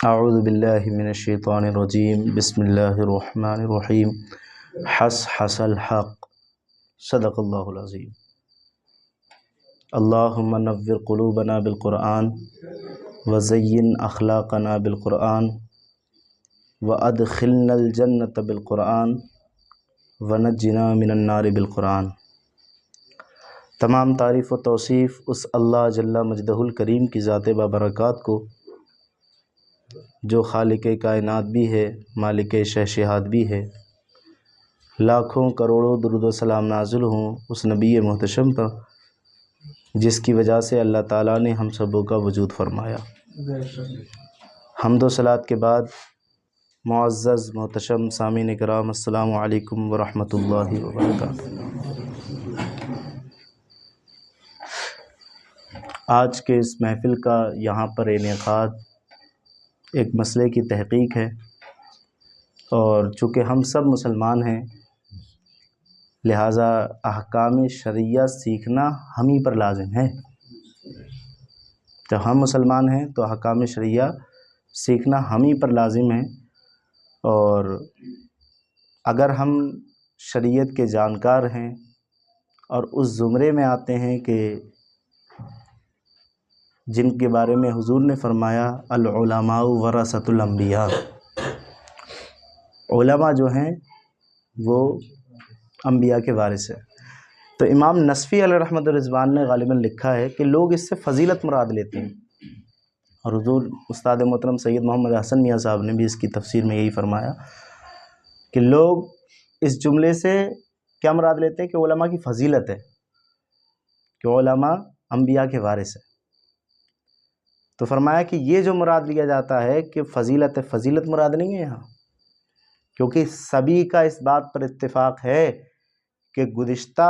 اعوذ باللہ من الشیطان الرجیم بسم اللہ الرحمن الرحیم حس الحق صدق اللہ العظیم اللہم نور قلوبنا بالقرآن وزین اخلاقنا بالقرآن وادخلنا الجنۃ بالقرآن ونجنا من النار بالقرآن۔ تمام تعریف و توصیف اس اللہ جل مجدہ الکریم کی ذات بابرکات کو جو خالق کائنات بھی ہے، مالک شہنشاہت بھی ہے۔ لاکھوں کروڑوں درود و سلام نازل ہوں اس نبی محتشم پر جس کی وجہ سے اللہ تعالیٰ نے ہم سبوں کا وجود فرمایا۔ حمد و صلوات کے بعد معزز محتشم سامعین کرام، السلام علیکم ورحمۃ اللہ وبرکاتہ۔ آج کے اس محفل کا یہاں پر انعقاد ایک مسئلے کی تحقیق ہے، اور چونکہ ہم سب مسلمان ہیں لہٰذا احکام شرعیہ سیکھنا ہم ہی پر لازم ہے۔ جب ہم مسلمان ہیں تو احکام شرعیہ سیکھنا ہم ہی پر لازم ہے، اور اگر ہم شریعت کے جانکار ہیں اور اس زمرے میں آتے ہیں کہ جن کے بارے میں حضور نے فرمایا العلماء ورثۃ الانبیاء، علماء جو ہیں وہ انبیاء کے وارث ہیں، تو امام نصفی علیہ رحمۃ الرضوان نے غالباً لکھا ہے کہ لوگ اس سے فضیلت مراد لیتے ہیں، اور حضور استاد محترم سید محمد حسن میاں صاحب نے بھی اس کی تفسیر میں یہی فرمایا کہ لوگ اس جملے سے کیا مراد لیتے ہیں کہ علماء کی فضیلت ہے، کہ علماء انبیاء کے وارث ہیں۔ تو فرمایا کہ یہ جو مراد لیا جاتا ہے کہ فضیلت ہے، فضیلت مراد نہیں ہے یہاں، کیونکہ سبھی کا اس بات پر اتفاق ہے کہ گزشتہ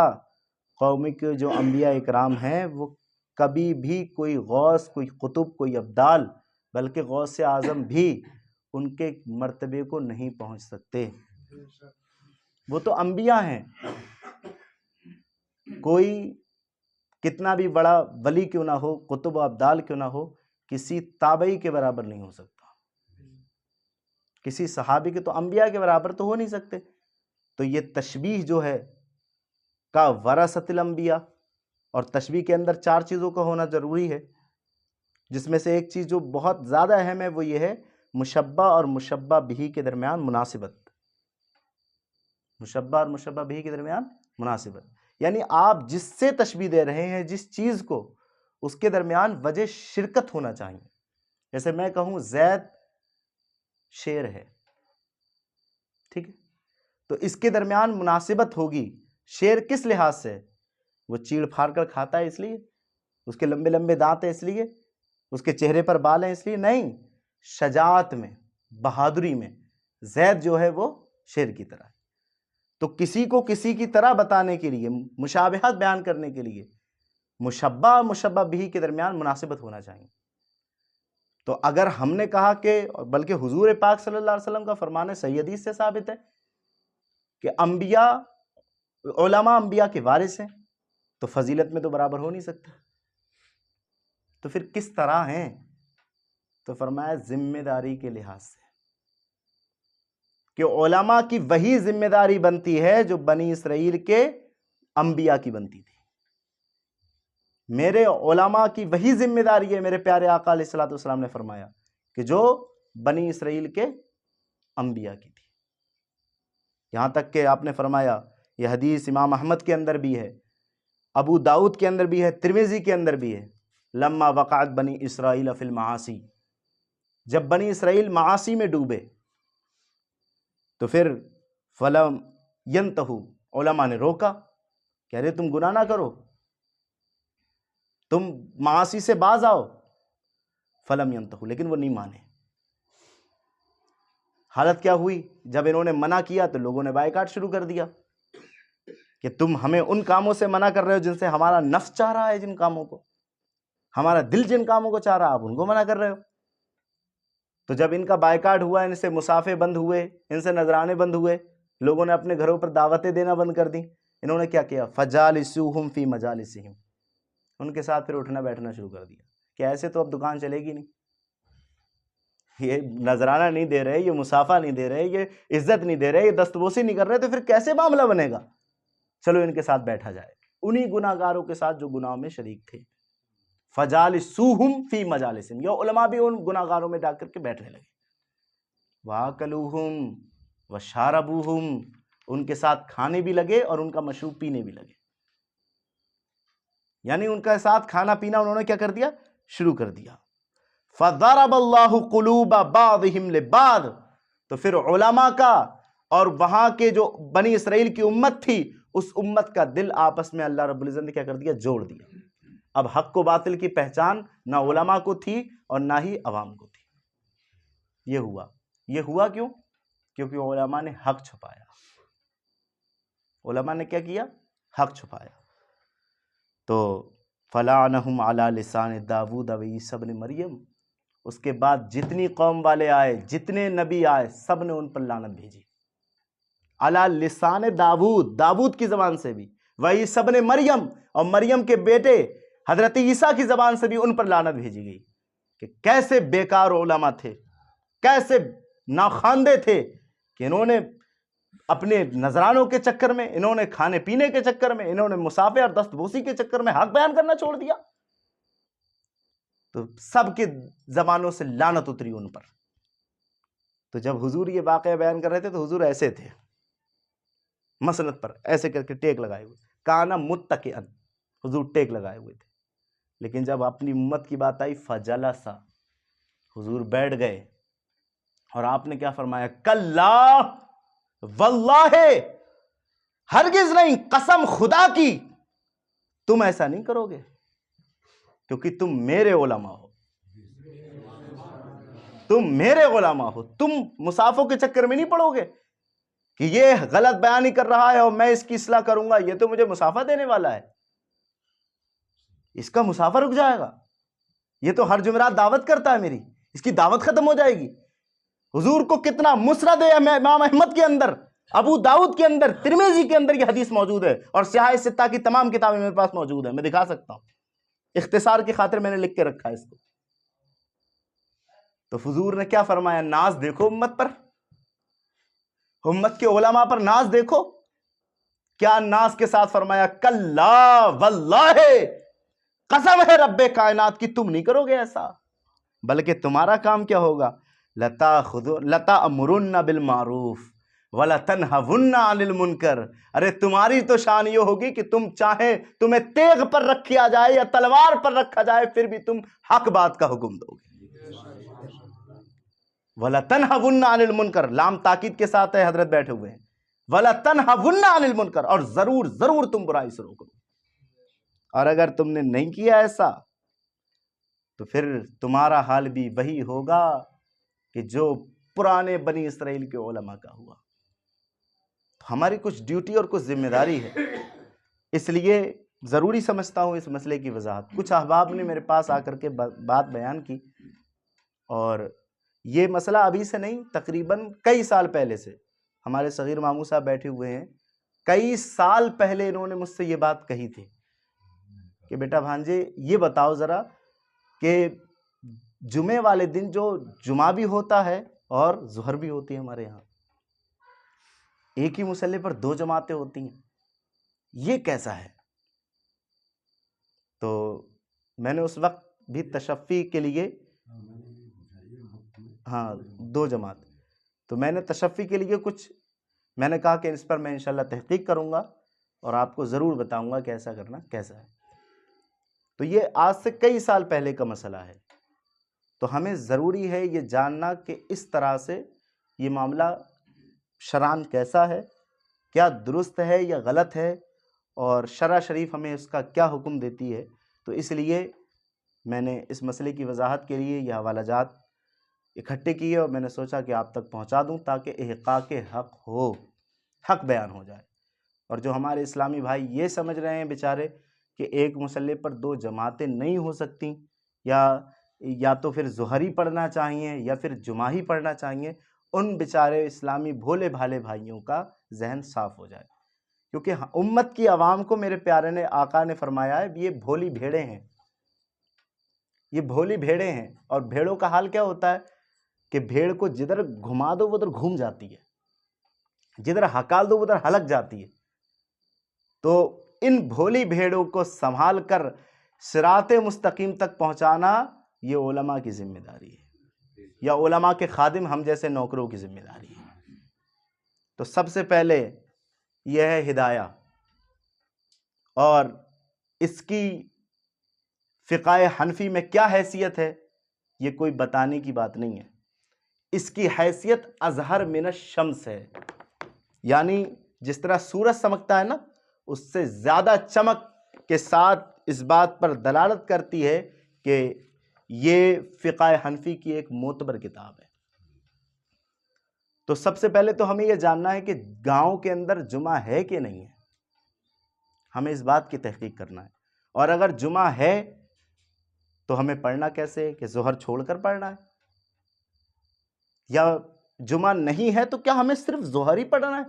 قوم کے جو انبیاء اکرام ہیں وہ کبھی بھی کوئی غوث، کوئی قطب، کوئی ابدال، بلکہ غوث اعظم بھی ان کے مرتبے کو نہیں پہنچ سکتے۔ وہ تو انبیاء ہیں، کوئی کتنا بھی بڑا ولی کیوں نہ ہو، قطب و ابدال کیوں نہ ہو، کسی تابعی کے برابر نہیں ہو سکتا، کسی صحابی کے تو انبیاء کے برابر تو ہو نہیں سکتے۔ تو یہ تشبیہ جو ہے کا ورثۃ الانبیاء، اور تشبیہ کے اندر 4 چیزوں کا ہونا ضروری ہے، جس میں سے ایک چیز جو بہت زیادہ اہم ہے وہ یہ ہے مشبہ اور مشبہ بہ کے درمیان مناسبت۔ مشبہ اور مشبہ بہ کے درمیان مناسبت، یعنی آپ جس سے تشبیہ دے رہے ہیں، جس چیز کو، اس کے درمیان وجہ شرکت ہونا چاہیے۔ جیسے میں کہوں زید شیر ہے، ٹھیک ہے، تو اس کے درمیان مناسبت ہوگی۔ شیر کس لحاظ سے؟ وہ چیڑ پھاڑ کر کھاتا ہے اس لیے، اس کے لمبے لمبے دانت ہیں اس لیے، اس کے چہرے پر بال ہیں اس لیے نہیں، شجاعت میں، بہادری میں زید جو ہے وہ شیر کی طرح ہے۔ تو کسی کو کسی کی طرح بتانے کے لیے، مشابہت بیان کرنے کے لیے مشبہ اور مشبہ بہ کے درمیان مناسبت ہونا چاہیے۔ تو اگر ہم نے کہا کہ، بلکہ حضور پاک صلی اللہ علیہ وسلم کا فرمان صحیح حدیث سے ثابت ہے کہ انبیاء، علماء انبیاء کے وارث ہیں، تو فضیلت میں تو برابر ہو نہیں سکتا، تو پھر کس طرح ہیں؟ تو فرمایا ذمہ داری کے لحاظ سے، کہ علماء کی وہی ذمہ داری بنتی ہے جو بنی اسرائیل کے انبیاء کی بنتی تھی۔ میرے علماء کی وہی ذمہ داری ہے، میرے پیارے آقا علیہ الصلوۃ والسلام نے فرمایا، کہ جو بنی اسرائیل کے انبیاء کی تھی۔ یہاں تک کہ آپ نے فرمایا، یہ حدیث امام احمد کے اندر بھی ہے، ابو داؤد کے اندر بھی ہے، ترمذی کے اندر بھی ہے، لما وقعت بنی اسرائیل فی المعاصی، جب بنی اسرائیل معاصی میں ڈوبے تو پھر فلم ینتہو، علماء نے روکا کہ ارے تم گناہ نہ کرو، تم معاصی سے باز آؤ، فلم ینتہو، لیکن وہ نہیں مانے۔ حالت کیا ہوئی؟ جب انہوں نے منع کیا تو لوگوں نے بائیکاٹ شروع کر دیا کہ تم ہمیں ان کاموں سے منع کر رہے ہو جن سے ہمارا نفس چاہ رہا ہے، جن کاموں کو، ہمارا دل جن کاموں کو چاہ رہا ہے آپ ان کو منع کر رہے ہو۔ تو جب ان کا بائیکاٹ ہوا، ان سے مسافے بند ہوئے، ان سے نذرانے بند ہوئے، لوگوں نے اپنے گھروں پر دعوتیں دینا بند کر دی، انہوں نے کیا کیا؟ فجالسوہم فی مجالسہم، ان کے ساتھ پھر اٹھنا بیٹھنا شروع کر دیا کہ ایسے تو اب دکان چلے گی نہیں، یہ نذرانہ نہیں دے رہے، یہ مسافہ نہیں دے رہے، یہ عزت نہیں دے رہے، یہ دستبوسی نہیں کر رہے، تو پھر کیسے معاملہ بنے گا؟ چلو ان کے ساتھ بیٹھا جائے، انہی گناہ گاروں کے ساتھ جو گناہوں میں شریک تھے۔ فجالسوہم فی مجالسہم، یہ علماء بھی ان گناہ گاروں میں جا کر کے بیٹھنے لگے۔ واکلوہم وشاربوہم، ان کے ساتھ کھانے بھی لگے اور ان کا مشروب پینے بھی لگے، یعنی ان کے ساتھ کھانا پینا انہوں نے کیا کر دیا؟ شروع کر دیا۔ فَضَرَبَ اللَّهُ قُلُوبَ بَعْضِهِمْ لِبَعْضٍ، تو پھر علماء کا اور وہاں کے جو بنی اسرائیل کی امت تھی، اس امت کا دل آپس میں اللہ رب العزت نے کیا کر دیا؟ جوڑ دیا۔ اب حق و باطل کی پہچان نہ علماء کو تھی اور نہ ہی عوام کو تھی۔ یہ ہوا کیوں؟ کیونکہ علماء نے حق چھپایا۔ علماء نے کیا کیا؟ حق چھپایا۔ تو فَلَعْنَهُمْ عَلَى لِسَانِ دَاوُودَ وَعِیسیٰ ابْنِ مریم، اس کے بعد جتنی قوم والے آئے، جتنے نبی آئے، سب نے ان پر لعنت بھیجی۔ علی لسان داود، داود کی زبان سے بھی، وعیسیٰ ابن مریم، اور مریم کے بیٹے حضرت عیسیٰ کی زبان سے بھی ان پر لعنت بھیجی گئی کہ کیسے بیکار علماء تھے، کیسے ناخواندے تھے کہ انہوں نے اپنے نذرانوں کے چکر میں، انہوں نے کھانے پینے کے چکر میں، انہوں نے مسافے اور دست بوسی کے چکر میں حق بیان کرنا چھوڑ دیا۔ تو سب کے زبانوں سے لعنت اتری ان پر۔ تو جب حضور یہ واقعہ بیان کر رہے تھے تو حضور ایسے تھے، مسند پر ایسے کر کے ٹیک لگائے ہوئے، کانا متکئن، حضور ٹیک لگائے ہوئے تھے۔ لیکن جب اپنی امت کی بات آئی فجلسا، حضور بیٹھ گئے، اور آپ نے کیا فرمایا؟ کلا واللہ، ہرگز نہیں، قسم خدا کی تم ایسا نہیں کرو گے، کیونکہ تم میرے علماء ہو، تم میرے علماء ہو، تم مصافوں کے چکر میں نہیں پڑو گے کہ یہ غلط بیانی کر رہا ہے اور میں اس کی اصلاح کروں گا، یہ تو مجھے مسافہ دینے والا ہے، اس کا مسافہ رک جائے گا، یہ تو ہر جمعرات دعوت کرتا ہے میری، اس کی دعوت ختم ہو جائے گی۔ حضور کو کتنا مسند ہے امام احمد کے اندر، ابو داؤد کے اندر، ترمذی کے اندر یہ حدیث موجود ہے، اور سیاہ ستہ کی تمام کتابیں میرے پاس موجود ہیں، میں دکھا سکتا ہوں، اختصار کی خاطر میں نے لکھ کے رکھا ہے اس کو۔ تو حضور نے کیا فرمایا؟ ناز دیکھو امت پر، امت کے علماء پر ناز دیکھو، کیا ناز کے ساتھ فرمایا؟ کلا واللہ، قسم ہے رب کائنات کی تم نہیں کرو گے ایسا، بلکہ تمہارا کام کیا ہوگا؟ لَتَأْمُرُنَّ بِالْمَعْرُوفِ وَلَتَنْهَوُنَّ عَنِ الْمُنْكَرِ، ارے تمہاری تو شان یہ ہوگی کہ تم چاہے تمہیں تیغ پر رکھا جائے یا تلوار پر رکھا جائے، پھر بھی تم حق بات کا حکم دو گے۔ وَلَتَنْهَوُنَّ عَنِ الْمُنْكَرِ، لام تاکید کے ساتھ ہے، حضرت بیٹھے ہوئے ہیں، وَلَتَنْهَوُنَّ عَنِ الْمُنْكَرِ، اور ضرور ضرور تم برائی سے روکو، اور اگر تم نے نہیں کیا ایسا تو پھر تمہارا حال بھی وہی ہوگا کہ جو پرانے بنی اسرائیل کے علماء کا ہوا۔ ہماری کچھ ڈیوٹی اور کچھ ذمہ داری ہے، اس لیے ضروری سمجھتا ہوں اس مسئلے کی وضاحت۔ کچھ احباب نے میرے پاس آ کر کے بات بیان کی، اور یہ مسئلہ ابھی سے نہیں، تقریباً کئی سال پہلے سے، ہمارے صغیر ماموں صاحب بیٹھے ہوئے ہیں، کئی سال پہلے انہوں نے مجھ سے یہ بات کہی تھی کہ بیٹا بھانجے یہ بتاؤ ذرا کہ جمعے والے دن جو جمعہ بھی ہوتا ہے اور ظہر بھی ہوتی ہے ہمارے یہاں، ایک ہی مصلی پر دو جماعتیں ہوتی ہیں، یہ کیسا ہے؟ تو میں نے اس وقت بھی تشفی کے لیے، ہاں دو جماعت، تو میں نے تشفی کے لیے کچھ، میں نے کہا کہ اس پر میں انشاءاللہ تحقیق کروں گا اور آپ کو ضرور بتاؤں گا کہ ایسا کرنا کیسا ہے۔ تو یہ آج سے کئی سال پہلے کا مسئلہ ہے، تو ہمیں ضروری ہے یہ جاننا کہ اس طرح سے یہ معاملہ شرعاً کیسا ہے، کیا درست ہے یا غلط ہے، اور شرع شریف ہمیں اس کا کیا حکم دیتی ہے۔ تو اس لیے میں نے اس مسئلے کی وضاحت کے لیے یہ حوالہ جات اکٹھے کیے، اور میں نے سوچا کہ آپ تک پہنچا دوں تاکہ احقاق حق ہو، حق بیان ہو جائے۔ اور جو ہمارے اسلامی بھائی یہ سمجھ رہے ہیں بیچارے کہ ایک مصلی پر دو جماعتیں نہیں ہو سکتی، یا تو پھر ظہری پڑھنا چاہیے یا پھر جمعہ ہی پڑھنا چاہیے، ان بیچارے اسلامی بھولے بھالے بھائیوں کا ذہن صاف ہو جائے، کیونکہ امت کی عوام کو میرے پیارے نے آقا نے فرمایا ہے یہ بھولی بھیڑیں ہیں، یہ بھولی بھیڑیں ہیں، اور بھیڑوں کا حال کیا ہوتا ہے کہ بھیڑ کو جدھر گھما دو وہ ادھر گھوم جاتی ہے، جدھر ہکال دو وہ ادھر ہلک جاتی ہے۔ تو ان بھولی بھیڑوں کو سنبھال کر صراط مستقیم تک پہنچانا یہ علماء کی ذمہ داری ہے، یا علماء کے خادم ہم جیسے نوکروں کی ذمہ داری ہے۔ تو سب سے پہلے یہ ہے ہدایہ، اور اس کی فقہ حنفی میں کیا حیثیت ہے یہ کوئی بتانے کی بات نہیں ہے۔ اس کی حیثیت اظہر من الشمس ہے، یعنی جس طرح سورج چمکتا ہے نا، اس سے زیادہ چمک کے ساتھ اس بات پر دلالت کرتی ہے کہ یہ فقہ حنفی کی ایک معتبر کتاب ہے۔ تو سب سے پہلے تو ہمیں یہ جاننا ہے کہ گاؤں کے اندر جمعہ ہے کہ نہیں ہے، ہمیں اس بات کی تحقیق کرنا ہے۔ اور اگر جمعہ ہے تو ہمیں پڑھنا کیسے، کہ ظہر چھوڑ کر پڑھنا ہے، یا جمعہ نہیں ہے تو کیا ہمیں صرف ظہر ہی پڑھنا ہے،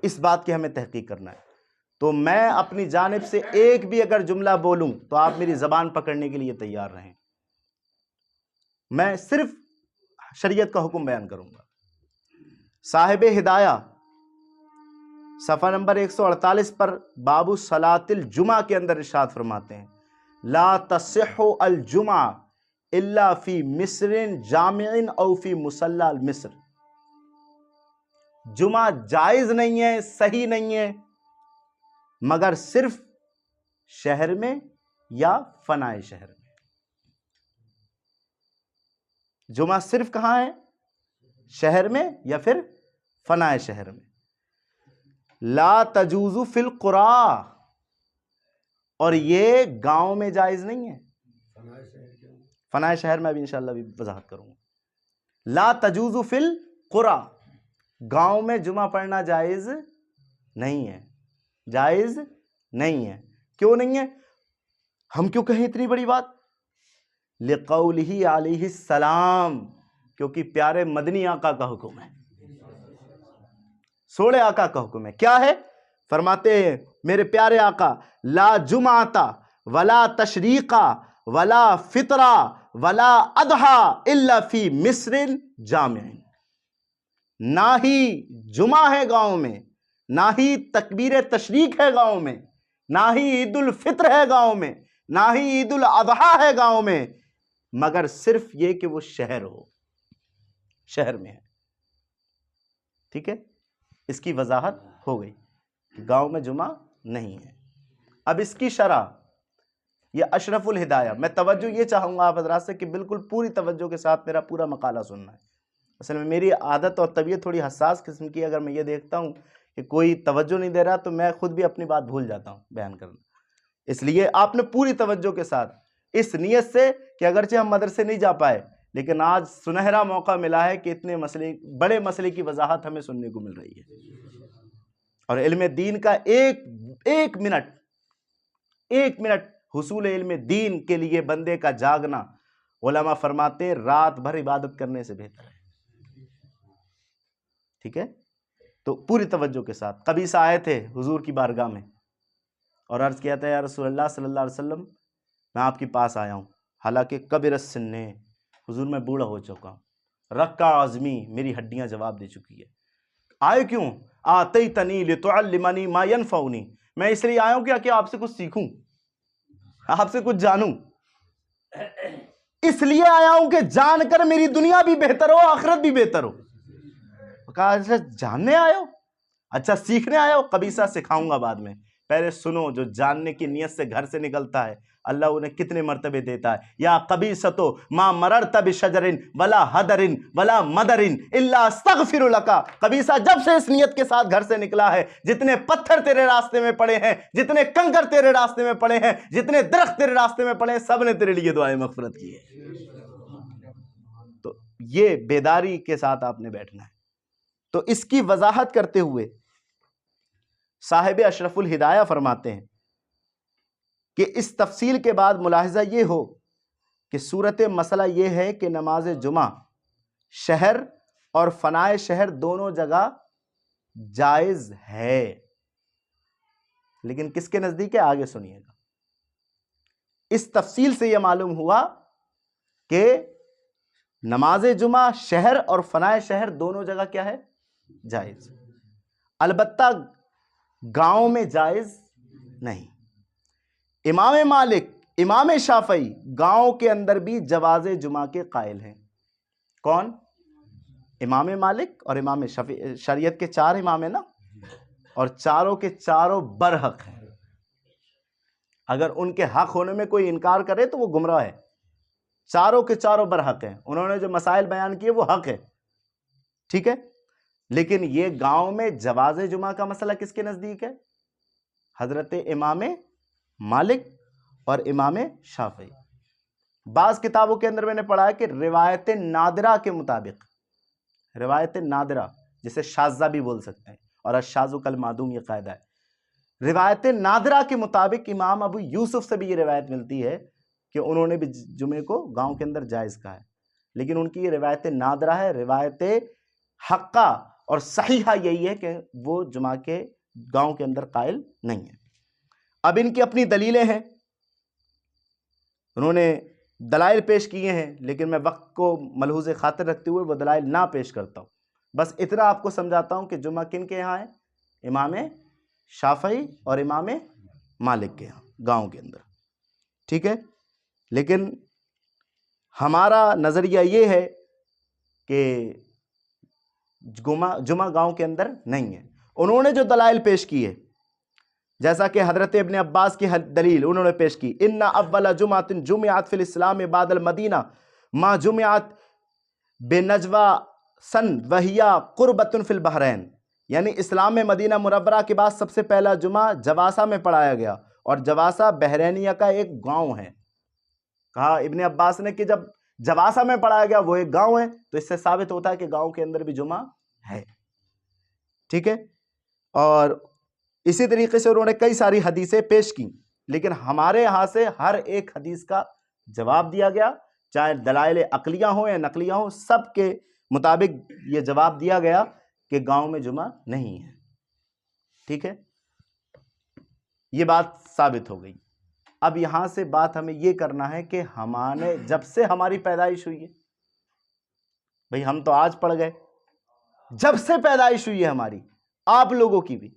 اس بات کی ہمیں تحقیق کرنا ہے۔ تو میں اپنی جانب سے ایک بھی اگر جملہ بولوں تو آپ میری زبان پکڑنے کے لیے تیار رہیں، میں صرف شریعت کا حکم بیان کروں گا۔ صاحب ہدایہ صفحہ نمبر 148 پر باب صلاۃ الجمعہ کے اندر ارشاد فرماتے ہیں، لا تصح الجمعہ الا فی مصر جامع او فی مصلی المصر۔ جمعہ جائز نہیں ہے، صحیح نہیں ہے، مگر صرف شہر میں یا فنائے شہر میں۔ جمعہ صرف کہاں ہے؟ شہر میں یا پھر فنائے شہر میں۔ لا تجوز فی القریٰ، اور یہ گاؤں میں جائز نہیں ہے۔ فنائے شہر میں ابھی انشاءاللہ بھی وضاحت کروں گا۔ لا تجوز فی القریٰ، گاؤں میں جمعہ پڑھنا جائز نہیں ہے، جائز نہیں ہے۔ کیوں نہیں ہے؟ ہم کیوں کہیں اتنی بڑی بات؟ لقولہ علیہ السلام، کیونکہ پیارے مدنی آقا کا حکم ہے، سوڑے آقا کا حکم ہے۔ کیا ہے؟ فرماتے ہیں میرے پیارے آقا، لا جمعۃ ولا تشریقہ ولا فطرہ ولا اضحیٰ الا فی مصر جامع۔ نہ ہی جمعہ ہے گاؤں میں، نہ ہی تکبیر تشریق ہے گاؤں میں، نہ ہی عید الفطر ہے گاؤں میں، نہ ہی عید الاضحیٰ ہے گاؤں میں، مگر صرف یہ کہ وہ شہر ہو، شہر میں ہے۔ ٹھیک ہے، اس کی وضاحت ہو گئی کہ گاؤں میں جمعہ نہیں ہے۔ اب اس کی شرح، یہ اشرف الہدایہ، میں توجہ یہ چاہوں گا آپ حضرات سے کہ بالکل پوری توجہ کے ساتھ میرا پورا مقالہ سننا ہے۔ اصل میں میری عادت اور طبیعت تھوڑی حساس قسم کی، اگر میں یہ دیکھتا ہوں کہ کوئی توجہ نہیں دے رہا تو میں خود بھی اپنی بات بھول جاتا ہوں بیان کرنا۔ اس لیے آپ نے پوری توجہ کے ساتھ، اس نیت سے کہ اگرچہ ہم مدرسے نہیں جا پائے لیکن آج سنہرا موقع ملا ہے کہ اتنے مسئلے، بڑے مسئلے کی وضاحت ہمیں سننے کو مل رہی ہے۔ اور علم دین کا ایک منٹ حصول علم دین کے لیے بندے کا جاگنا، علماء فرماتے ہیں رات بھر عبادت کرنے سے بہتر ہے۔ ٹھیک ہے، تو پوری توجہ کے ساتھ۔ قبیصہ آئے تھے حضور کی بارگاہ میں اور عرض کیا تھا، یا رسول اللہ صلی اللہ علیہ وسلم میں آپ کے پاس آیا ہوں، حالانکہ کبر السن، حضور میں بوڑھا ہو چکا ہوں، رکع عظمی، میری ہڈیاں جواب دے چکی ہے۔ آئے کیوں؟ آتیتنی لتعلمنی ما ینفعنی، میں اس لیے آیا ہوں کہ آپ سے کچھ سیکھوں، آپ سے کچھ جانوں، اس لیے آیا ہوں کہ جان کر میری دنیا بھی بہتر ہو، آخرت بھی بہتر ہو۔ کہا اچھا جاننے آئے ہو، اچھا سیکھنے آئے ہو؟ قبیصہ سکھاؤں گا بعد میں، پہلے سنو۔ جو جاننے کی نیت سے گھر سے نکلتا ہے اللہ انہیں کتنے مرتبے دیتا ہے۔ یا قبیصۃ ما مررت بشجر ولا حدر ولا مدر الا استغفر لک، قبیصہ جب سے اس نیت کے ساتھ گھر سے نکلا ہے، جتنے پتھر تیرے راستے میں پڑے ہیں، جتنے کنکر تیرے راستے میں پڑے ہیں، جتنے درخت تیرے راستے میں پڑے ہیں، سب نے تیرے لیے دعائیں مغفرت کی ہے۔ تو یہ بیداری کے ساتھ آپ نے بیٹھنا ہے۔ تو اس کی وضاحت کرتے ہوئے صاحب اشرف الہدایہ فرماتے ہیں کہ اس تفصیل کے بعد ملاحظہ یہ ہو کہ صورت مسئلہ یہ ہے کہ نماز جمعہ شہر اور فنائے شہر دونوں جگہ جائز ہے، لیکن کس کے نزدیک ہے؟ آگے سنیے گا۔ اس تفصیل سے یہ معلوم ہوا کہ نماز جمعہ شہر اور فنائے شہر دونوں جگہ کیا ہے؟ جائز، البتہ گاؤں میں جائز نہیں۔ امام مالک، امام شافعی گاؤں کے اندر بھی جواز جمعہ کے قائل ہیں۔ کون؟ امام مالک اور امام شافعی، شریعت کے 4 امام ہیں نا، اور چاروں کے چاروں برحق ہیں۔ اگر ان کے حق ہونے میں کوئی انکار کرے تو وہ گمراہ ہے۔ چاروں کے چاروں برحق ہیں، انہوں نے جو مسائل بیان کیے وہ حق ہے، ٹھیک ہے۔ لیکن یہ گاؤں میں جواز جمعہ کا مسئلہ کس کے نزدیک ہے؟ حضرت امام مالک اور امام شافعی۔ بعض کتابوں کے اندر میں نے پڑھا ہے کہ روایت نادرہ کے مطابق، روایت نادرہ جسے شاذہ بھی بول سکتے ہیں، اور الشاذ کالمعدوم یہ قاعدہ ہے، روایت نادرہ کے مطابق امام ابو یوسف سے بھی یہ روایت ملتی ہے کہ انہوں نے بھی جمعے کو گاؤں کے اندر جائز کہا ہے، لیکن ان کی یہ روایت نادرہ ہے۔ روایت حقہ اور صحیحہ یہی ہے کہ وہ جمعہ کے گاؤں کے اندر قائل نہیں ہے۔ اب ان کی اپنی دلیلیں ہیں، انہوں نے دلائل پیش کیے ہیں، لیکن میں وقت کو ملحوظ خاطر رکھتے ہوئے وہ دلائل نہ پیش کرتا ہوں، بس اتنا آپ کو سمجھاتا ہوں کہ جمعہ کن کے یہاں ہے؟ امام شافعی اور امام مالک کے یہاں گاؤں کے اندر، ٹھیک ہے۔ لیکن ہمارا نظریہ یہ ہے کہ جمعہ گاؤں کے اندر نہیں ہے۔ انہوں نے جو دلائل پیش کی ہے، جیسا کہ حضرت ابن عباس کی دلیل انہوں نے پیش کی، ان اول جمعۃ جمعت فی الاسلام بعد المدینہ ما جمعت بنجوہ سن وہی قربۃ فی البحرین، یعنی اسلام میں مدینہ منورہ کے بعد سب سے پہلا جمعہ جواسہ میں پڑھایا گیا، اور جواسہ بحرینیہ کا ایک گاؤں ہے۔ کہا ابن عباس نے کہ جب جواسہ میں پڑھایا گیا وہ ایک گاؤں ہے، تو اس سے ثابت ہوتا ہے کہ گاؤں کے اندر بھی جمعہ ہے، ٹھیک ہے۔ اور اسی طریقے سے انہوں نے کئی ساری حدیثیں پیش کی، لیکن ہمارے یہاں سے ہر ایک حدیث کا جواب دیا گیا، چاہے دلائل عقلیہ ہوں یا نقلیہ ہوں، سب کے مطابق یہ جواب دیا گیا کہ گاؤں میں جمعہ نہیں ہے، ٹھیک ہے۔ یہ بات ثابت ہو گئی۔ اب یہاں سے بات ہمیں یہ کرنا ہے کہ ہمارے جب سے ہماری پیدائش ہوئی ہے، بھئی ہم تو آج پڑھ گئے، جب سے پیدائش ہوئی ہے ہماری، آپ لوگوں کی بھی،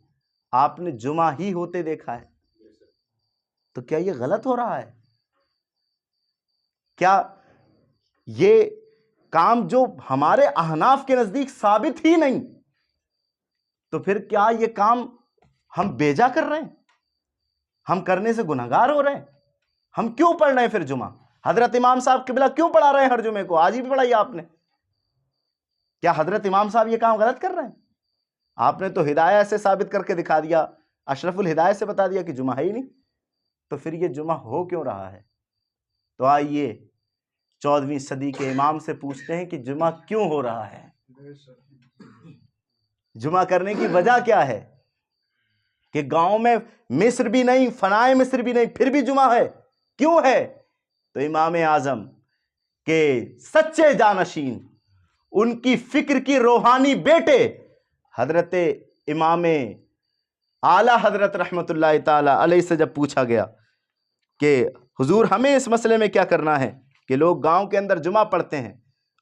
آپ نے جمعہ ہی ہوتے دیکھا ہے، تو کیا یہ غلط ہو رہا ہے؟ کیا یہ کام جو ہمارے احناف کے نزدیک ثابت ہی نہیں، تو پھر کیا یہ کام ہم بیجا کر رہے ہیں؟ ہم کرنے سے گنہگار ہو رہے ہیں؟ ہم کیوں پڑھ رہے ہیں پھر جمعہ؟ حضرت امام صاحب قبلہ کیوں پڑھا رہے ہیں ہر جمعے کو؟ آج ہی بھی پڑھائی آپ نے، کیا حضرت امام صاحب یہ کام غلط کر رہے ہیں؟ آپ نے تو ہدایہ سے ثابت کر کے دکھا دیا، اشرف الہدایہ سے بتا دیا کہ جمعہ ہے ہی نہیں، تو پھر یہ جمعہ ہو کیوں رہا ہے؟ تو آئیے 14ویں صدی کے امام سے پوچھتے ہیں کہ جمعہ کیوں ہو رہا ہے، جمعہ کرنے کی وجہ کیا ہے؟ کہ گاؤں میں مصر بھی نہیں، فنائے مصر بھی نہیں، پھر بھی جمعہ ہے، کیوں ہے؟ تو امام اعظم کے سچے جانشین، ان کی فکر کی روحانی بیٹے حضرت امام اعلیٰ حضرت رحمت اللہ تعالی علیہ سے جب پوچھا گیا کہ حضور ہمیں اس مسئلے میں کیا کرنا ہے کہ لوگ گاؤں کے اندر جمعہ پڑھتے ہیں،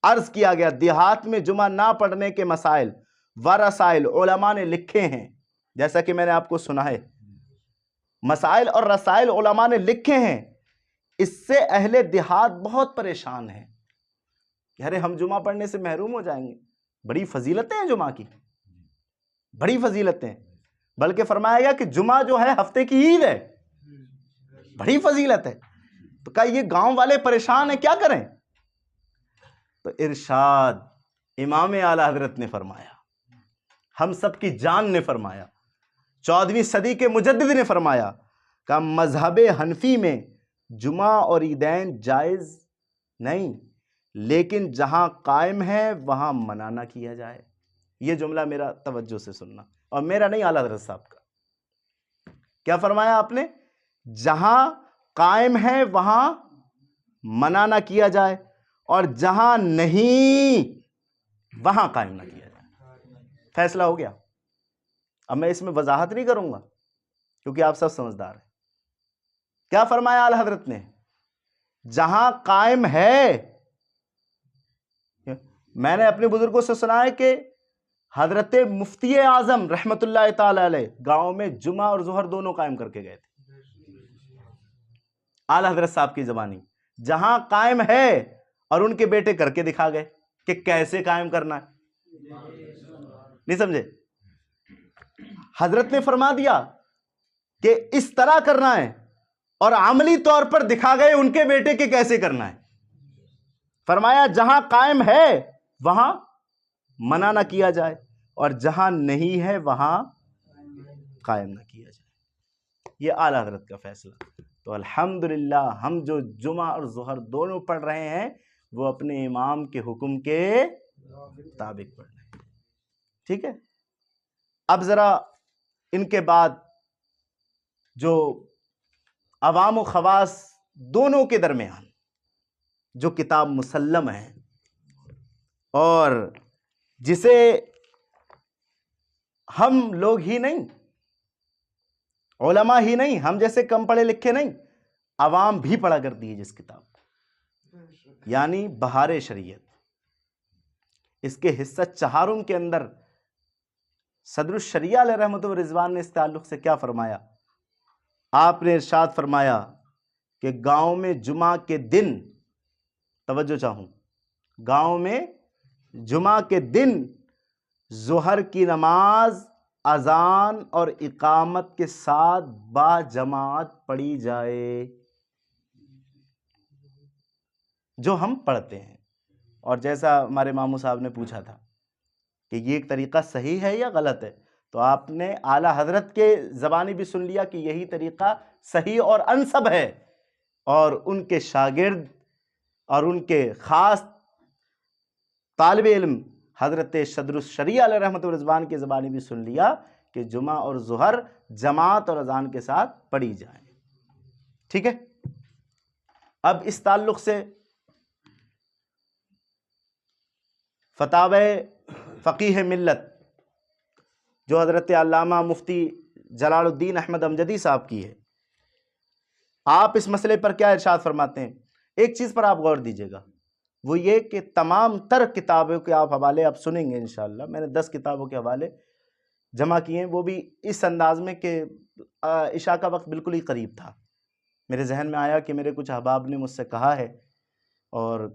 عرض کیا گیا دیہات میں جمعہ نہ پڑھنے کے مسائل و رسائل علماء نے لکھے ہیں، جیسا کہ میں نے آپ کو سنا ہے، مسائل اور رسائل علماء نے لکھے ہیں، اس سے اہل دیہات بہت پریشان ہیں کہ ارے ہم جمعہ پڑھنے سے محروم ہو جائیں گے۔ بڑی فضیلتیں ہیں جمعہ کی، بڑی فضیلتیں، بلکہ فرمایا گیا کہ جمعہ جو ہے ہفتے کی عید ہے، بڑی فضیلت ہے۔ تو کہا یہ گاؤں والے پریشان ہیں، کیا کریں؟ تو ارشاد امام اعلیٰ حضرت نے فرمایا، ہم سب کی جان نے فرمایا، 14ویں صدی کے مجدد نے فرمایا کہ مذہب حنفی میں جمعہ اور عیدین جائز نہیں، لیکن جہاں قائم ہے وہاں منع نہ کیا جائے۔ یہ جملہ میرا توجہ سے سننا، اور میرا نہیں، اعلیٰ حضرت صاحب کا۔ کیا فرمایا آپ نے؟ جہاں قائم ہے وہاں منع نہ کیا جائے، اور جہاں نہیں وہاں قائم نہ کیا جائے۔ فیصلہ ہو گیا۔ اب میں اس میں وضاحت نہیں کروں گا کیونکہ آپ سب سمجھدار ہیں۔ کیا فرمایا اعلیٰ حضرت نے؟ جہاں قائم ہے میں نے اپنے بزرگوں سے سنا ہے کہ حضرت مفتی اعظم رحمت اللہ تعالی علیہ گاؤں میں جمعہ اور ظہر دونوں قائم کر کے گئے تھے، اعلی حضرت صاحب کی زبانی، جہاں قائم ہے اور ان کے بیٹے کر کے دکھا گئے کہ کیسے قائم کرنا ہے. نہیں سمجھے؟ حضرت نے فرما دیا کہ اس طرح کرنا ہے اور عملی طور پر دکھا گئے ان کے بیٹے کے کیسے کرنا ہے. فرمایا جہاں قائم ہے وہاں منع نہ کیا جائے اور جہاں نہیں ہے وہاں قائم نہ کیا جائے. یہ اعلی حضرت کا فیصلہ. تو الحمدللہ ہم جو جمعہ اور ظہر دونوں پڑھ رہے ہیں وہ اپنے امام کے حکم کے مطابق پڑھ رہے ہیں. ٹھیک ہے. اب ذرا ان کے بعد جو عوام و خواص دونوں کے درمیان جو کتاب مسلم ہے اور جسے ہم لوگ ہی نہیں، علماء ہی نہیں، ہم جیسے کم پڑھے لکھے نہیں، عوام بھی پڑھا کرتی ہے جس کتاب کو، یعنی بہار شریعت. اس کے حصہ چہارم کے اندر صدر الشریعہ علیہ رحمت و رضوان نے اس تعلق سے کیا فرمایا؟ آپ نے ارشاد فرمایا کہ گاؤں میں جمعہ کے دن، توجہ چاہوں، گاؤں میں جمعہ کے دن ظہر کی نماز اذان اور اقامت کے ساتھ با جماعت پڑھی جائے، جو ہم پڑھتے ہیں. اور جیسا ہمارے ماموں صاحب نے پوچھا تھا کہ یہ ایک طریقہ صحیح ہے یا غلط ہے، تو آپ نے اعلیٰ حضرت کے زبانی بھی سن لیا کہ یہی طریقہ صحیح اور انسب ہے، اور ان کے شاگرد اور ان کے خاص طالب علم حضرت صدر الشریعہ علیہ رحمت و رضوان کے زبانی بھی سن لیا کہ جمعہ اور ظہر جماعت اور اذان کے ساتھ پڑھی جائیں. ٹھیک ہے. اب اس تعلق سے فتاوی فقیہ ملت جو حضرت علامہ مفتی جلال الدین احمد امجدی صاحب کی ہے، آپ اس مسئلے پر کیا ارشاد فرماتے ہیں؟ ایک چیز پر آپ غور دیجئے گا، وہ یہ کہ تمام تر کتابوں کے آپ حوالے آپ سنیں گے انشاءاللہ. میں نے 10 کتابوں کے حوالے جمع کیے ہیں، وہ بھی اس انداز میں کہ عشاء کا وقت بالکل ہی قریب تھا. میرے ذہن میں آیا کہ میرے کچھ احباب نے مجھ سے کہا ہے اور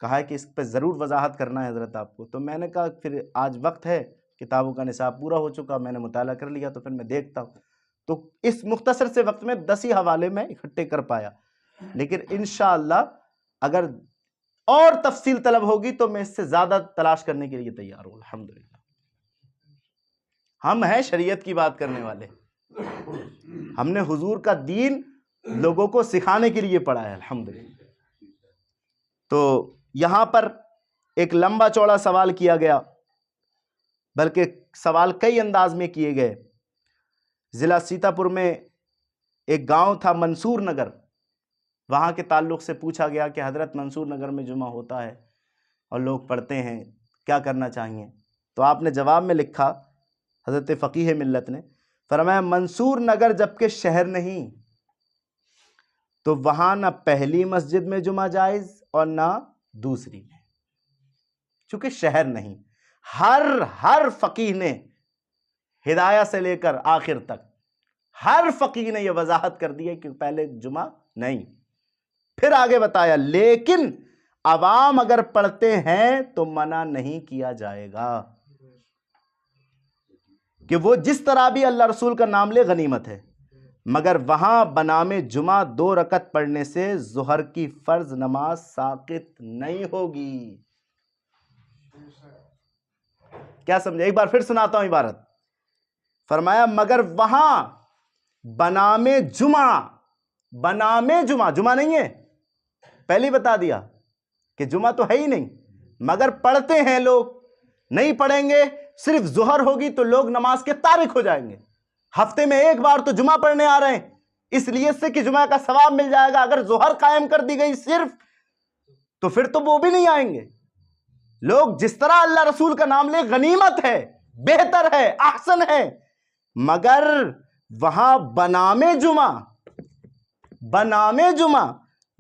کہا ہے کہ اس پہ ضرور وضاحت کرنا ہے حضرت آپ کو. تو میں نے کہا پھر آج وقت ہے، کتابوں کا نصاب پورا ہو چکا، میں نے مطالعہ کر لیا، تو پھر میں دیکھتا ہوں. تو اس مختصر سے وقت میں 10 ہی حوالے میں اکٹھے کر پایا، لیکن انشاءاللہ اگر اور تفصیل طلب ہوگی تو میں اس سے زیادہ تلاش کرنے کے لیے تیار ہوں. الحمدللہ ہم ہیں شریعت کی بات کرنے والے، ہم نے حضور کا دین لوگوں کو سکھانے کے لیے پڑھا ہے. الحمدللہ. تو یہاں پر ایک لمبا چوڑا سوال کیا گیا، بلکہ سوال کئی انداز میں کیے گئے. ضلع سیتاپور میں ایک گاؤں تھا منصور نگر، وہاں کے تعلق سے پوچھا گیا کہ حضرت منصور نگر میں جمعہ ہوتا ہے اور لوگ پڑھتے ہیں، کیا کرنا چاہیے؟ تو آپ نے جواب میں لکھا، حضرت فقیہ ملت نے فرمایا منصور نگر جبکہ شہر نہیں تو وہاں نہ پہلی مسجد میں جمعہ جائز اور نہ دوسری میں، چونکہ شہر نہیں. ہر فقیہ نے ہدایہ سے لے کر آخر تک ہر فقیہ نے یہ وضاحت کر دی ہے کہ پہلے جمعہ نہیں. پھر آگے بتایا لیکن عوام اگر پڑھتے ہیں تو منع نہیں کیا جائے گا، کہ وہ جس طرح بھی اللہ رسول کا نام لے غنیمت ہے، مگر وہاں بنام جمعہ 2 رکعت پڑھنے سے ظہر کی فرض نماز ساقط نہیں ہوگی. کیا سمجھے؟ ایک بار پھر سناتا ہوں عبارت. فرمایا مگر وہاں بنام جمعہ جمعہ نہیں ہے، پہلے بتا دیا کہ جمعہ تو ہے ہی نہیں، مگر پڑھتے ہیں لوگ، نہیں پڑھیں گے صرف ظہر ہوگی تو لوگ نماز کے تارک ہو جائیں گے. ہفتے میں ایک بار تو جمعہ پڑھنے آ رہے ہیں اس لیے سے کہ جمعہ کا ثواب مل جائے گا، اگر ظہر قائم کر دی گئی صرف تو پھر تو وہ بھی نہیں آئیں گے. لوگ جس طرح اللہ رسول کا نام لے غنیمت ہے، بہتر ہے، احسن ہے، مگر وہاں بنام جمعہ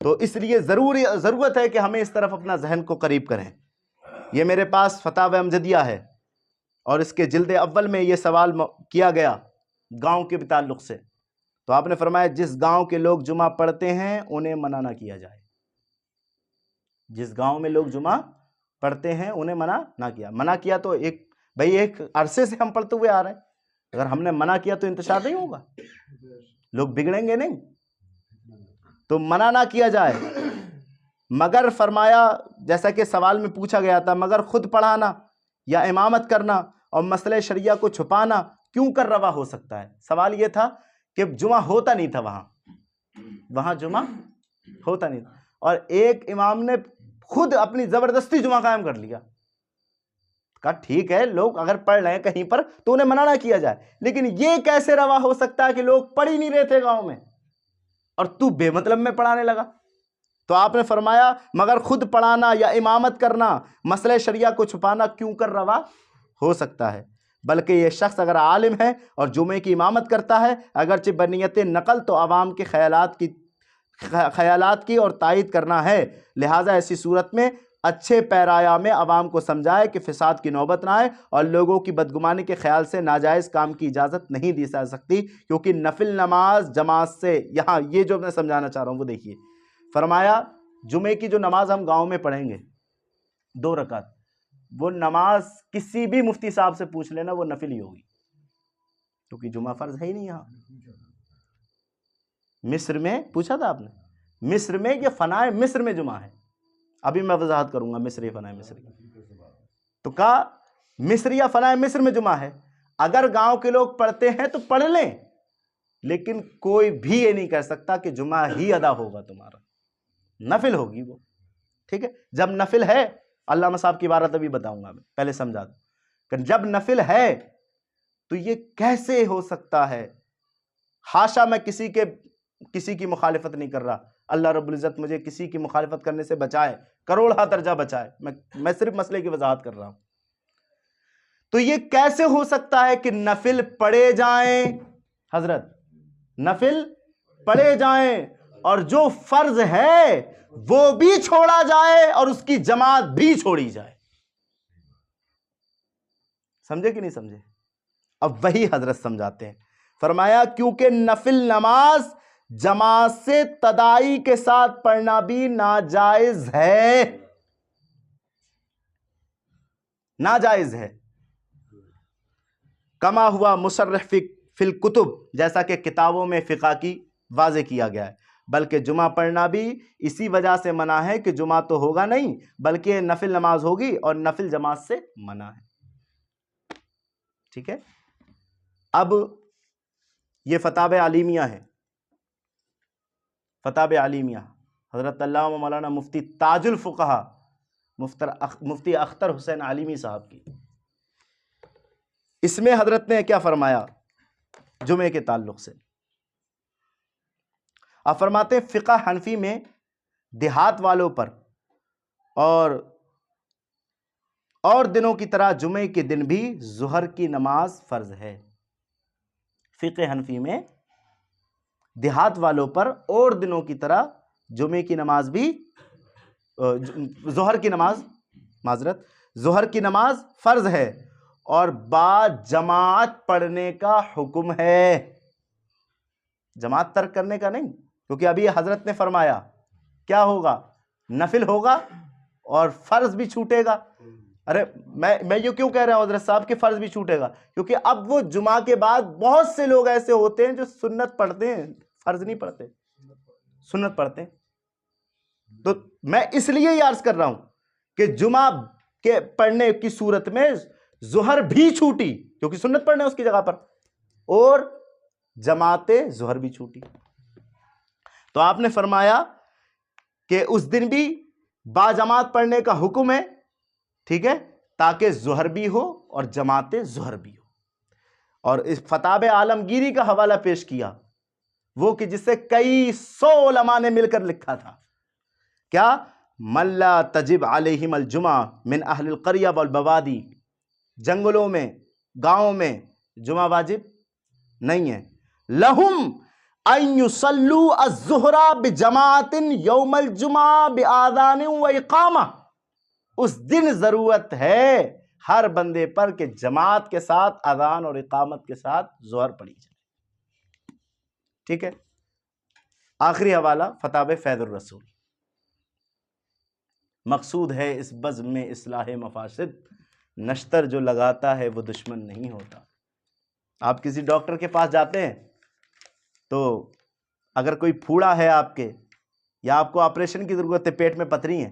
تو اس لیے ضرورت ہے کہ ہمیں اس طرف اپنا ذہن کو قریب کریں۔ یہ میرے پاس فتاوی امجدیہ ہے اور اس کے جلد اول میں یہ سوال کیا گیا گاؤں کے تعلق سے، تو آپ نے فرمایا جس گاؤں کے لوگ جمعہ پڑھتے ہیں انہیں منع نہ کیا جائے۔ جس گاؤں میں لوگ جمعہ پڑھتے ہیں انہیں منع کیا تو ایک عرصے سے ہم پڑھتے ہوئے آ رہے ہیں، اگر ہم نے منع کیا تو انتشار نہیں ہوگا، لوگ بگڑیں گے نہیں، تو منع نہ کیا جائے۔ مگر فرمایا جیسا کہ سوال میں پوچھا گیا تھا، مگر خود پڑھانا یا امامت کرنا اور مسئلہ شریعہ کو چھپانا کیوں کر روا ہو سکتا ہے؟ سوال یہ تھا کہ جمعہ ہوتا نہیں تھا، وہاں جمعہ ہوتا نہیں تھا، اور ایک امام نے خود اپنی زبردستی جمعہ قائم کر لیا۔ کہا ٹھیک ہے، لوگ اگر پڑھ رہے ہیں کہیں پر تو انہیں منع نہ کیا جائے، لیکن یہ کیسے روا ہو سکتا ہے کہ لوگ پڑھ ہی نہیں رہے تھے گاؤں میں اور تو بے مطلب میں پڑھانے لگا؟ تو آپ نے فرمایا مگر خود پڑھانا یا امامت کرنا مسئلہ شریعہ کو چھپانا کیوں کر روا ہو سکتا ہے، بلکہ یہ شخص اگر عالم ہے اور جمعے کی امامت کرتا ہے اگرچہ بنیت نقل تو عوام کے خیالات کی اور تائید کرنا ہے، لہٰذا ایسی صورت میں اچھے پیرایا میں عوام کو سمجھائے کہ فساد کی نوبت نہ آئے اور لوگوں کی بدگمانی کے خیال سے ناجائز کام کی اجازت نہیں دی جا سکتی، کیونکہ نفل نماز جماعت سے، یہاں یہ جو میں سمجھانا چاہ رہا ہوں وہ دیکھیے، فرمایا جمعے کی جو نماز ہم گاؤں میں پڑھیں گے 2 رکعت، وہ نماز کسی بھی مفتی صاحب سے پوچھ لینا وہ نفل ہی ہوگی، کیونکہ جمعہ فرض ہے ہی نہیں۔ یہاں مصر میں پوچھا تھا آپ نے، مصر میں یہ فنائے مصر میں جمعہ ہے، ابھی میں وضاحت کروں گا مصری فنائے مصری، تو کہا مصر یا فنائے مصر میں جمعہ ہے، اگر گاؤں کے لوگ پڑھتے ہیں تو پڑھ لیں، لیکن کوئی بھی یہ نہیں کہہ سکتا کہ جمعہ ہی ادا ہوگا تمہارا، نفل ہوگی وہ، ٹھیک ہے؟ جب نفل ہے، علامہ صاحب کی عبارت ابھی بتاؤں گا، میں پہلے سمجھا دوں کہ جب نفل ہے تو یہ کیسے ہو سکتا ہے؟ حاشا میں کسی کی مخالفت نہیں کر رہا، اللہ رب العزت مجھے کسی کی مخالفت کرنے سے بچائے، کروڑہ درجہ بچائے، میں صرف مسئلے کی وضاحت کر رہا ہوں۔ تو یہ کیسے ہو سکتا ہے کہ نفل پڑھے جائیں، حضرت نفل پڑھے جائیں اور جو فرض ہے وہ بھی چھوڑا جائے اور اس کی جماعت بھی چھوڑی جائے؟ سمجھے کہ نہیں سمجھے؟ اب وہی حضرت سمجھاتے ہیں، فرمایا کیونکہ نفل نماز جماعت سے تدائی کے ساتھ پڑھنا بھی ناجائز ہے، ناجائز ہے، کما ہوا مصرح فی الکتب، جیسا کہ کتابوں میں فقہ کی واضح کیا گیا ہے، بلکہ جمعہ پڑھنا بھی اسی وجہ سے منع ہے کہ جمعہ تو ہوگا نہیں بلکہ نفل نماز ہوگی اور نفل جماعت سے منع ہے، ٹھیک ہے؟ اب یہ فتاوی علیمیہ ہے، فتاوی علیمیہ حضرت علامہ مولانا مفتی تاج الفقہا مفتی اختر حسین علیمی صاحب کی، اس میں حضرت نے کیا فرمایا جمعے کے تعلق سے؟ آپ فرماتے ہیں فقہ حنفی میں دیہات والوں پر اور دنوں کی طرح جمعے کے دن بھی ظہر کی نماز فرض ہے۔ فقہ حنفی میں دیہات والوں پر اور دنوں کی طرح جمعے کی نماز بھی ظہر کی نماز فرض ہے اور با جماعت پڑھنے کا حکم ہے، جماعت ترک کرنے کا نہیں، کیونکہ ابھی حضرت نے فرمایا کیا ہوگا؟ نفل ہوگا اور فرض بھی چھوٹے گا۔ ارے میں یہ کیوں کہہ رہا ہوں حضرت صاحب کہ فرض بھی چھوٹے گا؟ کیونکہ اب وہ جمعہ کے بعد بہت سے لوگ ایسے ہوتے ہیں جو سنت پڑھتے ہیں، فرض نہیں پڑھتے، سنت پڑھتے ہیں۔ تو میں اس لیے یہ عرض کر رہا ہوں کہ جمعہ کے پڑھنے کی صورت میں ظہر بھی چھوٹی، کیونکہ سنت پڑھنے اس کی جگہ پر، اور جماعت ظہر بھی چھوٹی، تو آپ نے فرمایا کہ اس دن بھی با جماعت پڑھنے کا حکم ہے، ٹھیک ہے، تاکہ ظہر بھی ہو اور جماعت ظہر بھی ہو۔ اور اس فتاوی عالمگیری کا حوالہ پیش کیا، وہ کہ جسے کئی 100 علماء نے مل کر لکھا تھا، کیا؟ من لا تجب علیہم الجمعہ من اہل القریہ والبوادی، جنگلوں میں، گاؤں میں جمعہ واجب نہیں ہے، لہم ان یصلوا الظہر بجماعت یوم الجمعہ بآذان و اقامہ، اس دن ضرورت ہے ہر بندے پر کہ جماعت کے ساتھ اذان اور اقامت کے ساتھ ظہر پڑھی جائے۔ ٹھیک ہے، آخری حوالہ فتاوی فیض الرسول۔ مقصود ہے اس بزم میں اصلاح مفاسد، نشتر جو لگاتا ہے وہ دشمن نہیں ہوتا۔ آپ کسی ڈاکٹر کے پاس جاتے ہیں تو اگر کوئی پھوڑا ہے آپ کے، یا آپ کو آپریشن کی ضرورت ہے، پیٹ میں پتھری ہیں،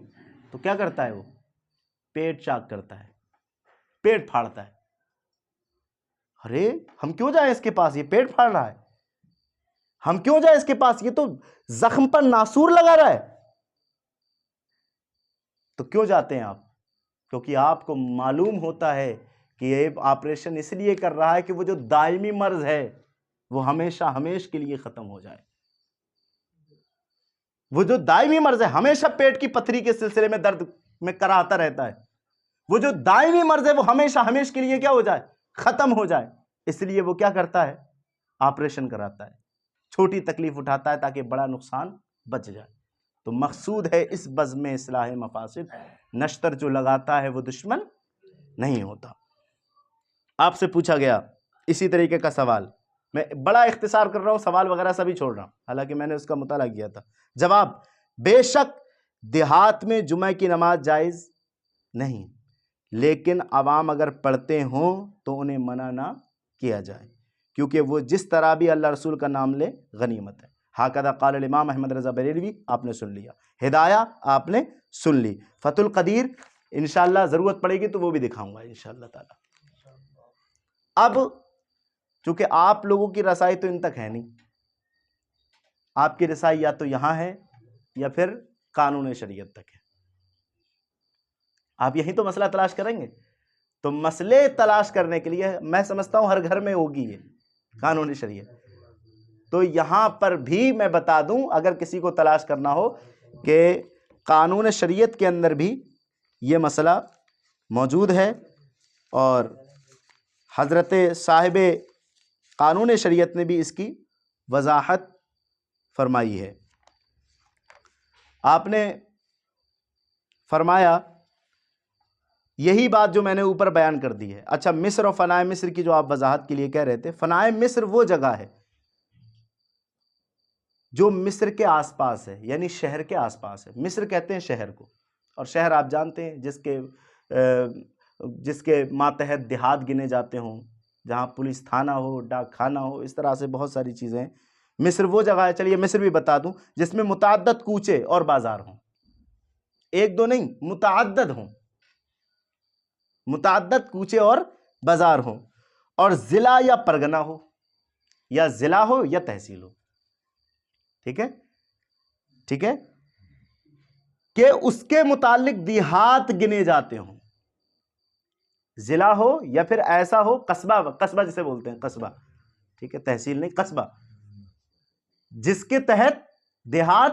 تو کیا کرتا ہے وہ؟ پیٹ چاک کرتا ہے، پیٹ پھاڑتا ہے۔ ارے ہم کیوں جائیں اس کے پاس، یہ پیٹ پھاڑ رہا ہے، ہم کیوں جائیں اس کے پاس، یہ تو زخم پر ناسور لگا رہا ہے۔ تو کیوں جاتے ہیں آپ؟ کیونکہ آپ کو معلوم ہوتا ہے کہ یہ آپریشن اس لیے کر رہا ہے کہ وہ جو دائمی مرض ہے وہ ہمیشہ ہمیش کے لیے ختم ہو جائے۔ وہ جو دائمی مرض ہے، ہمیشہ پیٹ کی پتھری کے سلسلے میں درد میں کراہتا رہتا ہے، وہ جو دائمی مرض ہے وہ ہمیشہ ہمیش کے لیے کیا ہو جائے؟ ختم ہو جائے۔ اس لیے وہ کیا کرتا ہے؟ آپریشن کراتا ہے، چھوٹی تکلیف اٹھاتا ہے تاکہ بڑا نقصان بچ جائے۔ تو مقصود ہے اس بزم میں اصلاح مفاسد، نشتر جو لگاتا ہے وہ دشمن نہیں ہوتا۔ آپ سے پوچھا گیا اسی طریقے کا سوال، میں بڑا اختصار کر رہا ہوں، سوال وغیرہ سبھی چھوڑ رہا ہوں، حالانکہ میں نے اس کا مطالعہ کیا تھا۔ جواب: بے شک دیہات میں جمعہ کی نماز جائز نہیں، لیکن عوام اگر پڑھتے ہوں تو انہیں منع نہ کیا جائے، کیونکہ وہ جس طرح بھی اللہ رسول کا نام لے غنیمت ہے۔ ہاکذا قال الامام احمد رضا بریلوی، آپ نے سن لیا۔ ہدایہ آپ نے سن لی۔ فتح القدیر انشاءاللہ ضرورت پڑے گی تو وہ بھی دکھاؤں گا انشاءاللہ تعالی۔ اب چونکہ آپ لوگوں کی رسائی تو ان تک ہے نہیں، آپ کی رسائی یا تو یہاں ہے یا پھر قانون شریعت تک ہے۔ آپ یہی تو مسئلہ تلاش کریں گے، تو مسئلے تلاش کرنے کے لیے میں سمجھتا ہوں ہر گھر میں ہوگی یہ قانون شریعت، تو یہاں پر بھی میں بتا دوں اگر کسی کو تلاش کرنا ہو کہ قانون شریعت کے اندر بھی یہ مسئلہ موجود ہے، اور حضرت صاحب قانون شریعت نے بھی اس کی وضاحت فرمائی ہے۔ آپ نے فرمایا یہی بات جو میں نے اوپر بیان کر دی ہے۔ اچھا، مصر اور فنائے مصر کی جو آپ وضاحت کے لیے کہہ رہے تھے، فنائے مصر وہ جگہ ہے جو مصر کے آس پاس ہے، یعنی شہر کے آس پاس ہے۔ مصر کہتے ہیں شہر کو، اور شہر آپ جانتے ہیں جس کے ماتحت دیہات گنے جاتے ہوں، جہاں پولیس تھانہ ہو، ڈاک خانہ ہو، اس طرح سے بہت ساری چیزیں ہیں۔ مصر وہ جگہ ہے، چلیے مصر بھی بتا دوں، جس میں متعدد کوچے اور بازار ہوں، ایک دو نہیں، متعدد ہوں، متعدد کوچے اور بازار ہوں، اور ضلع یا پرگنہ ہو، یا ضلع ہو یا تحصیل ہو۔ ٹھیک ہے، ٹھیک ہے، کہ اس کے متعلق دیہات گنے جاتے ہوں، ضلع ہو یا پھر ایسا ہو قصبہ، قصبہ جسے بولتے ہیں قصبہ، ٹھیک ہے، تحصیل نہیں، قصبہ، جس کے تحت دیہات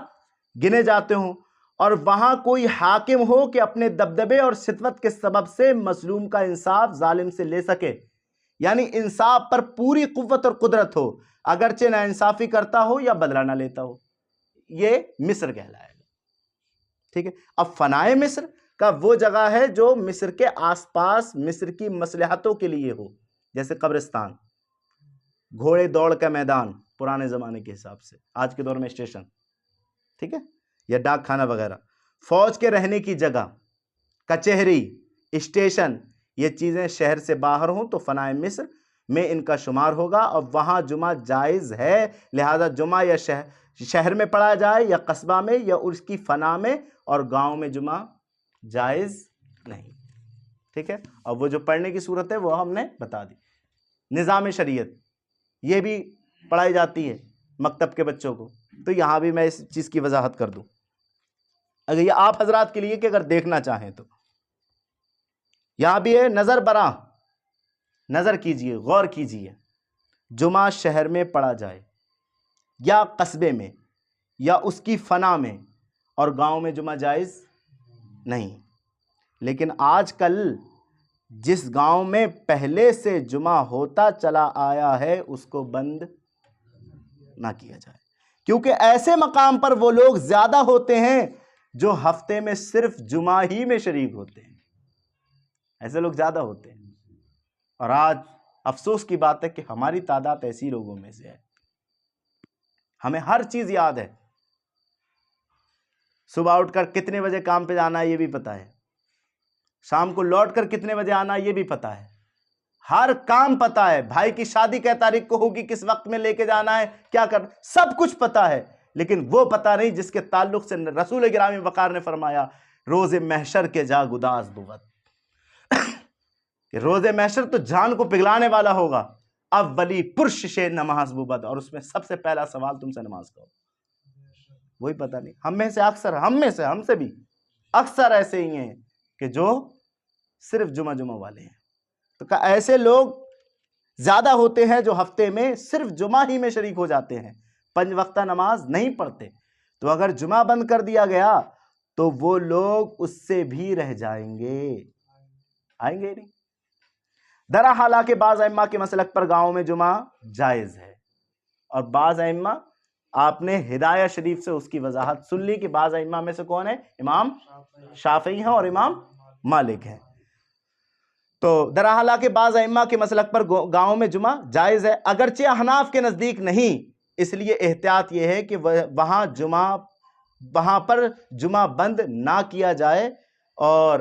گنے جاتے ہوں، اور وہاں کوئی حاکم ہو کہ اپنے دبدبے اور سطوت کے سبب سے مظلوم کا انصاف ظالم سے لے سکے، یعنی انصاف پر پوری قوت اور قدرت ہو، اگرچہ نا انصافی کرتا ہو یا بدلہ نہ لیتا ہو، یہ مصر کہلائے گا۔ ٹھیک ہے، اب فنائے مصر کا وہ جگہ ہے جو مصر کے آس پاس مصر کی مصلحتوں کے لیے ہو، جیسے قبرستان، گھوڑے دوڑ کا میدان پرانے زمانے کے حساب سے، آج کے دور میں اسٹیشن، ٹھیک ہے، یا ڈاک خانہ وغیرہ، فوج کے رہنے کی جگہ، کچہری، اسٹیشن، یہ چیزیں شہر سے باہر ہوں تو فنائے مصر میں ان کا شمار ہوگا، اور وہاں جمعہ جائز ہے، لہذا جمعہ یا شہر میں پڑھا جائے یا قصبہ میں یا اس کی فنا میں، اور گاؤں میں جمعہ جائز نہیں۔ ٹھیک ہے، اور وہ جو پڑھنے کی صورت ہے وہ ہم نے بتا دی۔ نظام شریعت یہ بھی پڑھائی جاتی ہے مکتب کے بچوں کو، تو یہاں بھی میں اس چیز کی وضاحت کر دوں، اگر یہ آپ حضرات کے لیے کہ اگر دیکھنا چاہیں تو یہاں بھی ہے، نظر براں، نظر کیجئے، غور کیجئے، جمعہ شہر میں پڑھا جائے یا قصبے میں یا اس کی فنا میں، اور گاؤں میں جمعہ جائز نہیں۔ لیکن آج کل جس گاؤں میں پہلے سے جمعہ ہوتا چلا آیا ہے اس کو بند نہ کیا جائے، کیونکہ ایسے مقام پر وہ لوگ زیادہ ہوتے ہیں جو ہفتے میں صرف جمعہ ہی میں شریک ہوتے ہیں، ایسے لوگ زیادہ ہوتے ہیں۔ اور آج افسوس کی بات ہے کہ ہماری تعداد ایسی لوگوں میں سے ہے، ہمیں ہر چیز یاد ہے، صبح اٹھ کر کتنے بجے کام پہ جانا ہے یہ بھی پتا ہے، شام کو لوٹ کر کتنے بجے آنا ہے یہ بھی پتا ہے، ہر کام پتا ہے، بھائی کی شادی کس تاریخ کو ہوگی، کس وقت میں لے کے جانا ہے، کیا کرنا، سب کچھ پتا ہے، لیکن وہ پتا نہیں جس کے تعلق سے رسول گرامی وقار نے فرمایا روز محشر کے جا گداز بود، کہ روز محشر تو جان کو پگلانے والا ہوگا، اب ولی پرشش نماز بود، اور اس میں سب سے پہلا سوال تم سے نماز کا ہوگا، وہی پتا نہیں۔ ہم میں سے اکثر، ہم سے بھی اکثر ایسے ہی ہیں کہ جو صرف جمعہ والے ہیں۔ تو ایسے لوگ زیادہ ہوتے ہیں جو ہفتے میں صرف جمعہ ہی میں شریک ہو جاتے ہیں، 5 وقتہ نماز نہیں پڑھتے۔ تو اگر جمعہ بند کر دیا گیا تو وہ لوگ اس سے بھی رہ جائیں گے، آئیں گے نہیں۔ درا حالانکہ بعض ائمہ کے مسلک پر گاؤں میں جمعہ جائز ہے، اور بعض ائمہ، آپ نے ہدایہ شریف سے اس کی وضاحت سن لی کہ بعض ائمہ میں سے کون ہے، امام شافعی ہیں اور امام مالک ہیں۔ تو درا حالانکہ بعض ائمہ کے مسلک پر گاؤں میں جمعہ جائز ہے، اگرچہ احناف کے نزدیک نہیں، اس لیے احتیاط یہ ہے کہ وہاں پر جمعہ بند نہ کیا جائے اور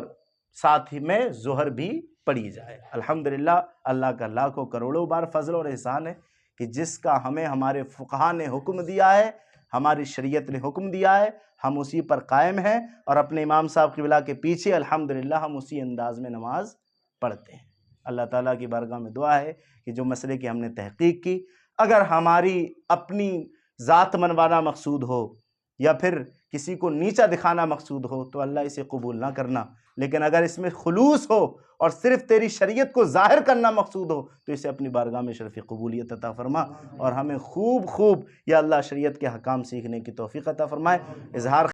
ساتھ ہی میں ظہر بھی پڑھی جائے۔ الحمدللہ اللہ کا لاکھوں کروڑوں بار فضل اور احسان ہے کہ جس کا ہمیں ہمارے فقہا نے حکم دیا ہے، ہماری شریعت نے حکم دیا ہے، ہم اسی پر قائم ہیں، اور اپنے امام صاحب قبلہ کے پیچھے الحمدللہ ہم اسی انداز میں نماز پڑھتے ہیں۔ اللہ تعالیٰ کی بارگاہ میں دعا ہے کہ جو مسئلے کی ہم نے تحقیق کی، اگر ہماری اپنی ذات منوانا مقصود ہو یا پھر کسی کو نیچا دکھانا مقصود ہو تو اللہ اسے قبول نہ کرنا، لیکن اگر اس میں خلوص ہو اور صرف تیری شریعت کو ظاہر کرنا مقصود ہو تو اسے اپنی بارگاہ میں شرف قبولیت عطا فرما، اور ہمیں خوب یا اللہ شریعت کے حکام سیکھنے کی توفیق عطا فرمائے۔ اظہار